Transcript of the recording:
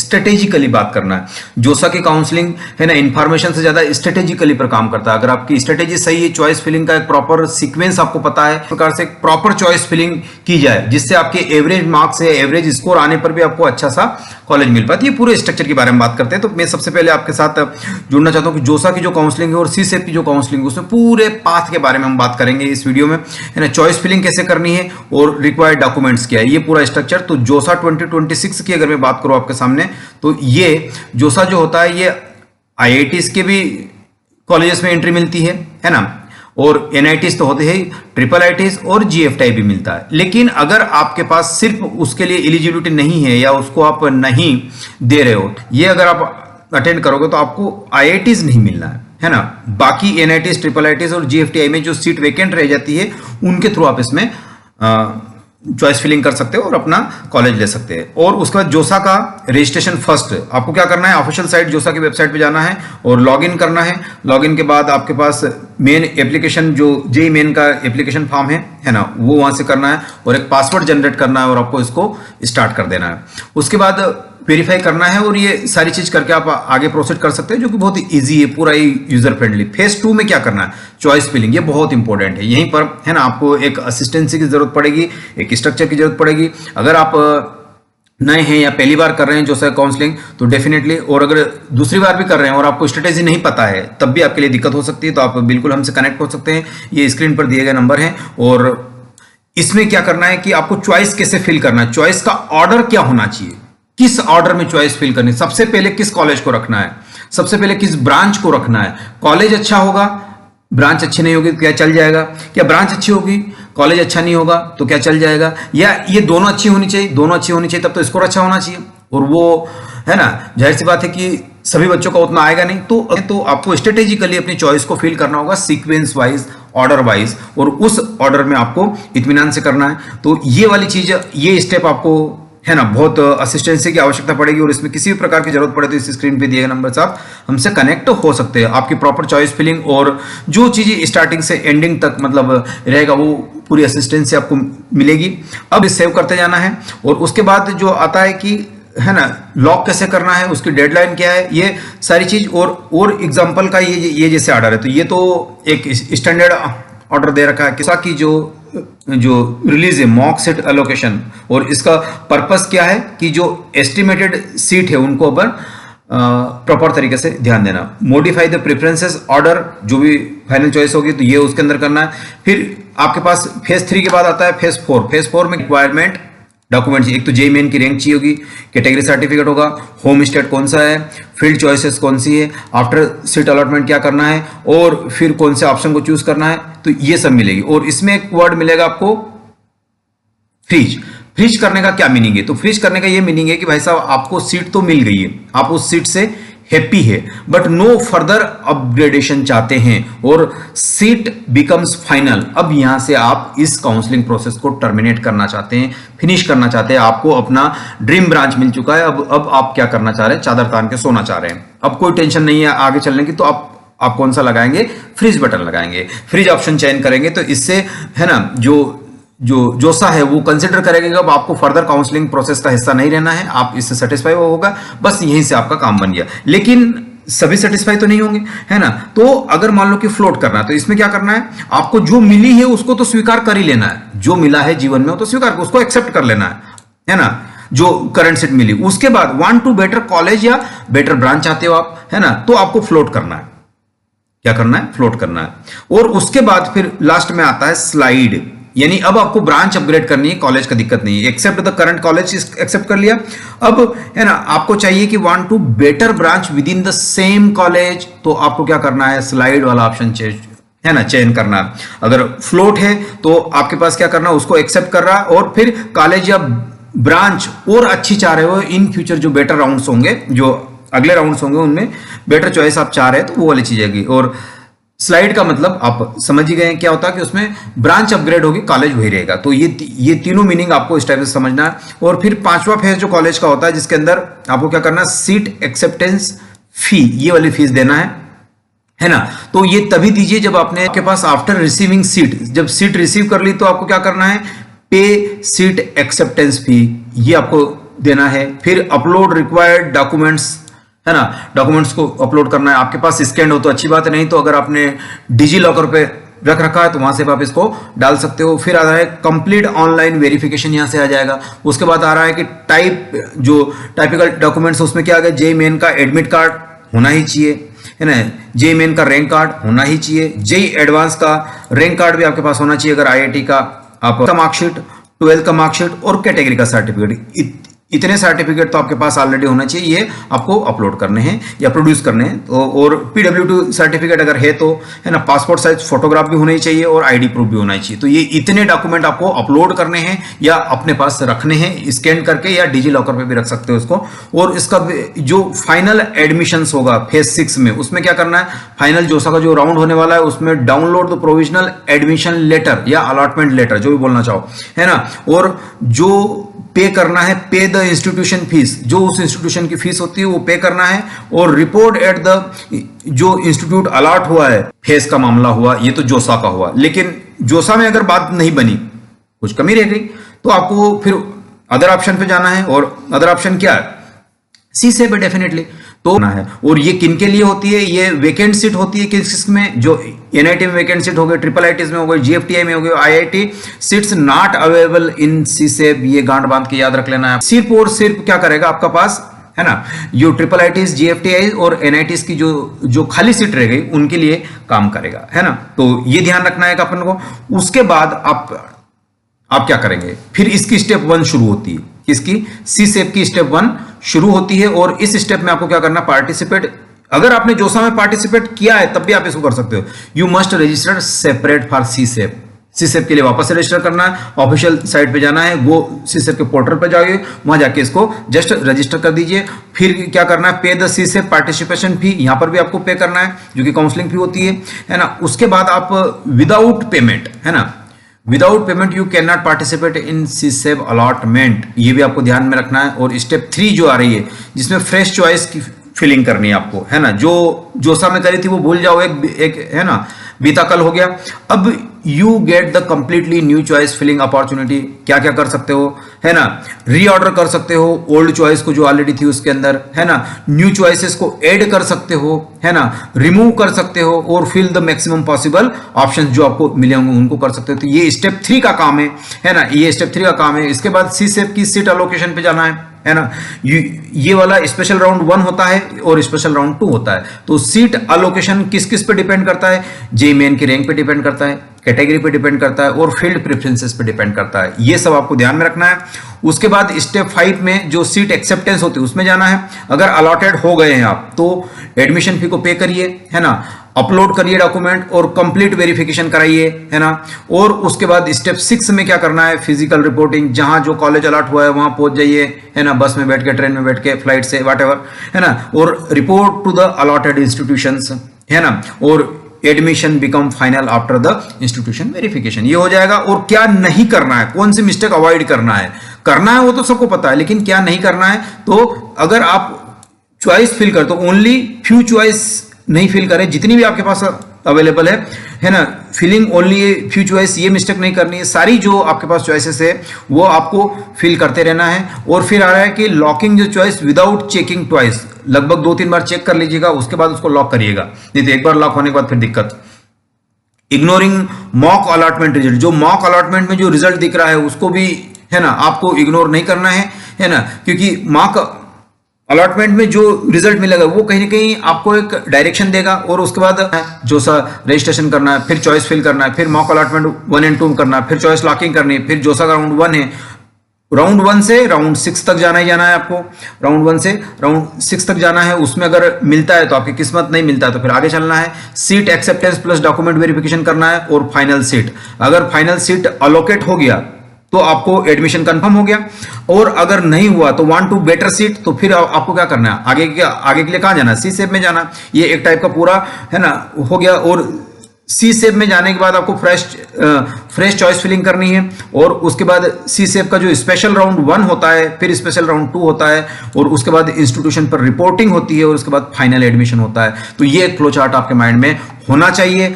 Strategically बात करना है। जोसा की काउंसलिंग है ना, इंफॉर्मेशन से ज्यादा स्ट्रेटेजिकली पर काम करता है। अगर आपकी स्ट्रेटेजी सही है, चॉइस फिलिंग का एक प्रॉपर सीक्वेंस आपको पता है, इस प्रकार से प्रॉपर चॉइस फिलिंग की जाए जिससे आपके एवरेज मार्क्स है, एवरेज स्कोर आने पर भी आपको अच्छा सा कॉलेज मिल पाती है। ये पूरे स्ट्रक्चर के बारे में बात करते हैं। तो मैं सबसे पहले आपके साथ जुड़ना चाहता हूँ कि जोसा की जो काउंसलिंग है और सीसेप की जो काउंसलिंग है उसमें पूरे पाथ के बारे में हम बात करेंगे इस वीडियो में, है ना। चॉइस फिलिंग कैसे करनी है और रिक्वायर्ड डॉक्यूमेंट्स क्या है, ये पूरा स्ट्रक्चर। तो जोसा 2026 की अगर मैं बात करूं आपके सामने, तो ये जोसा जो होता है ये आईआईटीज के भी कॉलेजेस में एंट्री मिलती है ना, और एनआईटीज तो होते हैं, ट्रिपल आईटीज और जीएफटीआई भी मिलता है। लेकिन अगर आपके पास सिर्फ उसके लिए एलिजिबिलिटी नहीं है या उसको आप नहीं दे रहे हो, ये अगर आप अटेंड करोगे तो आपको आईआईटीज नहीं मिलना है ना। बाकी एनआईटीज, ट्रिपल आईटीज और जीएफटीआई में जो सीट वेकेंट रह जाती है उनके थ्रू आप इसमें चॉइस फिलिंग कर सकते हो और अपना कॉलेज ले सकते हैं। और उसके बाद जोसा का रजिस्ट्रेशन फर्स्ट आपको क्या करना है, ऑफिशियल साइट जोसा की वेबसाइट पे जाना है और लॉगिन करना है। लॉगिन के बाद आपके पास मेन एप्लीकेशन जो जेईई मेन का एप्लीकेशन फॉर्म है ना, वो वहां से करना है और एक पासवर्ड जनरेट करना है और आपको इसको स्टार्ट कर देना है। उसके बाद वेरीफाई करना है और ये सारी चीज करके आप आगे प्रोसीड कर सकते हैं, जो कि बहुत ही इजी है, पूरा ही यूजर फ्रेंडली। फेज 2 में क्या करना है, चॉइस फिलिंग, ये बहुत इंपॉर्टेंट है। यहीं पर है ना आपको एक असिस्टेंसी की जरूरत पड़ेगी, एक स्ट्रक्चर की जरूरत पड़ेगी। अगर आप नए हैं या पहली बार कर रहे हैं जो सर काउंसलिंग, तो डेफिनेटली, और अगर दूसरी बार भी कर रहे हैं और आपको स्ट्रेटेजी नहीं पता है तब भी आपके लिए दिक्कत हो सकती है, तो आप बिल्कुल हमसे कनेक्ट हो सकते हैं। ये स्क्रीन पर दिए गए नंबर हैं। और इसमें क्या करना है कि आपको चॉइस कैसे फिल करना है, चॉइस का ऑर्डर क्या होना चाहिए, किस ऑर्डर में चॉइस फिल करनी है, सबसे पहले किस कॉलेज को रखना है, सबसे पहले किस ब्रांच को रखना है। कॉलेज अच्छा होगा, ब्रांच अच्छी नहीं होगी तो क्या चल जाएगा, क्या ब्रांच अच्छी होगी, कॉलेज अच्छा नहीं होगा तो क्या चल जाएगा, या ये दोनों अच्छी होनी चाहिए, दोनों अच्छी होनी चाहिए तब तो स्कोर अच्छा होना चाहिए। और वो है ना, जाहिर सी बात है कि सभी बच्चों का उतना आएगा नहीं, तो आपको स्ट्रेटेजिकली अपनी चॉइस को फिल करना होगा, सीक्वेंस वाइज, ऑर्डर वाइज, और उस ऑर्डर में आपको इत्मीनान से करना है। तो ये वाली चीज, ये स्टेप आपको है ना बहुत असिस्टेंसी की आवश्यकता पड़ेगी। और इसमें किसी भी प्रकार की जरूरत पड़े तो इस स्क्रीन पे दिए गए नंबर से आप हमसे कनेक्ट हो सकते हैं। आपकी प्रॉपर चॉइस फिलिंग और जो चीजें स्टार्टिंग से एंडिंग तक मतलब रहेगा वो पूरी असिस्टेंसी आपको मिलेगी। अब इस सेव करते जाना है और उसके बाद जो आता है कि है ना लॉक कैसे करना है, उसकी डेडलाइन क्या है, ये सारी चीज। और एग्जाम्पल का ये जैसे ऑर्डर है, तो ये तो एक स्टैंडर्ड ऑर्डर दे रखा है किसा की जो रिलीज है, मॉक सीट एलोकेशन। और इसका पर्पस क्या है कि जो एस्टिमेटेड सीट है उनको अपन प्रॉपर तरीके से ध्यान देना। मॉडिफाई द प्रेफरेंसेस ऑर्डर, जो भी फाइनल चॉइस होगी तो ये उसके अंदर करना है। फिर आपके पास फेज 3 के बाद आता है फेज 4। फेज 4 में रिक्वायरमेंट डॉक्यूमेंट्स, एक तो जेईई मेन की रैंक चाहिए होगी, कैटेगरी सर्टिफिकेट होगा, होम स्टेट कौन सा है, फील्ड चॉइसेस कौन सी है, आफ्टर सीट अलॉटमेंट क्या करना है, और फिर कौन से ऑप्शन को चूज करना है, तो ये सब मिलेगी। और इसमें एक वर्ड मिलेगा आपको फ्रीज। फ्रीज करने का क्या मीनिंग है, तो फ्रीज करने का ये मीनिंग है कि भाई साहब आपको सीट तो मिल गई है, आप उस सीट से हैप्पी है, बट नो फर्दर अपग्रेडेशन चाहते हैं और सीट बिकम्स फाइनल। अब यहां से आप इस काउंसलिंग प्रोसेस को टर्मिनेट करना चाहते हैं, फिनिश करना चाहते हैं, आपको अपना ड्रीम ब्रांच मिल चुका है। अब आप क्या करना चाह रहे हैं, चादर तान के सोना चाह रहे हैं। अब कोई टेंशन नहीं है आगे चलने की, तो आप कौन सा लगाएंगे, फ्रीज बटन लगाएंगे, फ्रीज ऑप्शन चयन करेंगे। तो इससे है ना जोसा है वो कंसिडर करेगा कि अब आपको फर्दर काउंसलिंग प्रोसेस का हिस्सा नहीं रहना है, आप इससे सेटिस्फाई होगा, बस यहीं से आपका काम बन गया। लेकिन सभी सेटिस्फाई तो नहीं होंगे, है ना। तो अगर मान लो कि फ्लोट करना है, तो इसमें क्या करना है, आपको जो मिली है उसको तो स्वीकार कर ही लेना है, जो मिला है जीवन में वो तो स्वीकार, उसको एक्सेप्ट कर लेना है ना, जो करंट सीट मिली। उसके बाद वांट टू बेटर कॉलेज या बेटर ब्रांच चाहते हो आप, है ना, तो आपको फ्लोट करना है। क्या करना है, फ्लोट करना है। और उसके बाद फिर लास्ट में आता है स्लाइड, यानी अब आपको ब्रांच अपग्रेड करनी है, कॉलेज का दिक्कत नहीं है, accept the current college accept कर लिया। अब है ना आपको चाहिए कि want to better branch within the same college, तो आपको क्या करना है, स्लाइड वाला ऑप्शन है ना चयन करना। अगर फ्लोट है तो आपके पास क्या करना है, उसको एक्सेप्ट कर रहा, और फिर कॉलेज या ब्रांच और अच्छी चाह रहे हो, इन फ्यूचर जो बेटर राउंड्स होंगे, जो अगले राउंड्स होंगे उनमें बेटर चॉइस आप चाह रहे हैं, तो वो वाली चीज आएगी। और स्लाइड का मतलब आप समझ ही गए क्या होता है कि उसमें ब्रांच अपग्रेड होगी, कॉलेज वही रहेगा। तो ये तीनों मीनिंग आपको इस टाइप से समझना है। और फिर 5वां फेज जो कॉलेज का होता है, जिसके अंदर आपको क्या करना है, सीट एक्सेप्टेंस फी, ये वाली फीस देना है ना। तो ये तभी दीजिए जब आपके पास आफ्टर रिसीविंग सीट, जब सीट रिसीव कर ली तो आपको क्या करना है, पे सीट एक्सेप्टेंस फी, ये आपको देना है, फिर अपलोड रिक्वायर्ड डॉक्यूमेंट्स, है ना, डॉक्यूमेंट्स को अपलोड करना है। आपके पास स्कैन हो तो अच्छी बात है, नहीं तो अगर आपने डिजी लॉकर पे रख रखा है तो वहां से आप इसको डाल सकते हो। फिर आ रहा है कंप्लीट ऑनलाइन वेरिफिकेशन, यहां से आ जाएगा। उसके बाद आ रहा है कि जो टाइपिकल डॉक्यूमेंट्स, उसमें क्या आ गया, जेईई मेन का एडमिट कार्ड होना ही चाहिए, है ना, जेईई मेन का रैंक कार्ड होना ही चाहिए, जेईई एडवांस का रैंक कार्ड भी आपके पास होना चाहिए अगर आईआईटी का, आपका मार्कशीट, 12th का मार्कशीट और कैटेगरी का सर्टिफिकेट। इतने सर्टिफिकेट तो आपके पास ऑलरेडी होना चाहिए, ये आपको अपलोड करने हैं या प्रोड्यूस करने हैं। तो और PW2 सर्टिफिकेट अगर है तो, है ना, पासपोर्ट साइज फोटोग्राफ भी होना ही चाहिए और आईडी प्रूफ भी होना ही चाहिए। तो ये इतने डॉक्यूमेंट आपको अपलोड करने हैं या अपने पास रखने हैं, स्कैन करके या डिजी लॉकर पे भी रख सकते हो इसको। और इसका जो फाइनल एडमिशंस होगा फेज 6 में, उसमें क्या करना है, फाइनल जोसा का जो राउंड होने वाला है उसमें download the provisional admission letter या अलॉटमेंट लेटर, जो भी बोलना चाहो, है ना, और जो पे करना है, पे द इंस्टीट्यूशन फीस, जो उस इंस्टीट्यूशन की फीस होती है वो पे करना है, और रिपोर्ट एट द जो इंस्टीट्यूट अलॉट हुआ है, फेस का मामला हुआ, ये तो जोसा का हुआ। लेकिन जोसा में अगर बात नहीं बनी, कुछ कमी रह गई, तो आपको फिर अदर ऑप्शन पे जाना है। और अदर ऑप्शन क्या है, सी से पे डेफिनेटली तो ना है। और ये किन के लिए होती है, ये वेकेंट सीट होती है किस में, जो एनआईटी में वेकेंट सीट हो गए, ट्रिपल आईटीज में हो गए, जीएफटीआई में हो गए, IIT seats not available in CSAB, ये गांठ बांध के याद रख लेना है। सिर्फ और सिर्फ क्या करेगा आपका पास, है ना, जो ट्रिपल आईटीज, जीएफटीआई और एनआईटीज की जो खाली सीट रह गई उनके लिए काम करेगा, है ना। तो ये ध्यान रखना है अपन को। उसके बाद आप क्या करेंगे, फिर इसकी स्टेप 1 शुरू होती है, इसकी सी सेप की स्टेप 1 शुरू होती है। और इस स्टेप में आपको क्या करना, पार्टिसिपेट, अगर आपने जोसा में पार्टिसिपेट किया है तब भी आप इसको कर सकते हो। You must register separate for CSAB. CSAB के लिए वापस से रजिस्टर करना है, ऑफिशियल साइट पे जाना है, वो सी सेप के पोर्टल पे जाइए, वहां जाके इसको जस्ट रजिस्टर कर दीजिए। फिर क्या करना है, पे द सी सेप पार्टिसिपेशन फी, यहां पर भी आपको पे करना है, जो कि काउंसलिंग फी होती है ना। उसके बाद आप विदाउट पेमेंट, है ना, without payment you can not participate in CSAB allotment, ये भी आपको ध्यान में रखना है। और स्टेप 3 जो आ रही है, जिसमें फ्रेश चॉइस की फिलिंग करनी है आपको, है ना, जो जोसा में करी थी वो भूल जाओ, एक है ना, बीता कल हो गया। अब you get the completely new choice filling opportunity. क्या क्या कर सकते हो, है ना, रीऑर्डर कर सकते हो ओल्ड चॉइस को जो ऑलरेडी थी उसके अंदर, है ना, न्यू चॉइसेस को ऐड कर सकते हो, है ना, रिमूव कर सकते हो, और fill the maximum possible options जो आपको मिले होंगे उनको कर सकते हो। तो ये स्टेप 3 का काम है ना, ये स्टेप 3 का काम है। इसके बाद सी सेप की सीट अलोकेशन पे जाना है ना। ये वाला स्पेशल राउंड 1 होता है और स्पेशल राउंड 2 होता है। तो सीट अलोकेशन किस किस पे डिपेंड करता है, जेईई मेन की रैंक पे डिपेंड करता है, कैटेगरी पे डिपेंड करता है, और फील्ड प्रेफरेंसेस पे डिपेंड करता है। ये सब आपको ध्यान में रखना है। उसके बाद स्टेप 5 में जो सीट एक्सेप्टेंस होती है उसमें जाना है। अगर अलॉटेड हो गए हैं आप तो एडमिशन फी को पे करिए, है ना, अपलोड करिए डॉक्यूमेंट और कंप्लीट वेरिफिकेशन कराइए, है ना। और उसके बाद स्टेप 6 में क्या करना है, फिजिकल रिपोर्टिंग, जहां जो कॉलेज अलॉट हुआ है वहां पहुंच जाइए, है ना, बस में बैठ के, ट्रेन में बैठ के, फ्लाइट से, व्हाटएवर, है ना, और report to the allotted institutions, है ना, और admission become final after the institution verification. ये हो जाएगा। और क्या नहीं करना है, कौन सी मिस्टेक अवॉइड करना है वो तो सबको पता है, लेकिन क्या नहीं करना है, तो अगर आप चॉइस फिल कर तो ओनली फ्यू चॉइस नहीं फिल करें, जितनी भी आपके पास अवेलेबल है ना, फिलिंग ओनली फ्यू चॉइस, ये मिस्टेक नहीं करनी है। सारी जो आपके पास चॉइसेस है वो आपको फिल करते रहना है। और फिर आ रहा है कि लॉकिंग जो चॉइस विदाउट चेकिंग ट्वाइस, लगभग 2-3 बार चेक कर लीजिएगा, उसके बाद उसको लॉक करिएगा, नहीं तो एक बार लॉक होने के बाद फिर दिक्कत। इग्नोरिंग मॉक अलॉटमेंट रिजल्ट, जो मॉक अलॉटमेंट में जो रिजल्ट दिख रहा है उसको भी, है ना, आपको इग्नोर नहीं करना है ना, क्योंकि मॉक अलॉटमेंट में जो रिजल्ट मिलेगा वो कहीं ना कहीं आपको एक डायरेक्शन देगा। और उसके बाद जो सा रजिस्ट्रेशन करना है, फिर चॉइस फिल करना है, फिर मॉक अलॉटमेंट 1 और 2 करना है, फिर चॉइस लॉकिंग करनी है, फिर जो सा राउंड 1 है, राउंड 1 से राउंड 6 तक जाना है आपको। राउंड 1 से राउंड 6 तक जाना है। उसमें अगर मिलता है तो आपकी किस्मत, नहीं मिलता है तो फिर आगे चलना है। Seat acceptance plus document verification करना है। और फाइनल सीट, अगर फाइनल सीट अलोकेट हो गया तो आपको एडमिशन कंफर्म हो गया। और अगर नहीं हुआ तो 1 2 बेटर सीट, तो फिर आपको क्या करना है, आगे के लिए कहां जाना है, सी सेप में जाना। ये एक टाइप का पूरा, है ना, हो गया। और सी सेप में जाने के बाद आपको फ्रेश चॉइस फिलिंग करनी है। और उसके बाद सी सेप का जो स्पेशल राउंड 1 होता है, फिर स्पेशल राउंड 2 होता है, और उसके बाद इंस्टीट्यूशन पर रिपोर्टिंग होती है, और उसके बाद फाइनल एडमिशन होता है। तो ये एक फ्लो चार्ट आपके माइंड में होना चाहिए।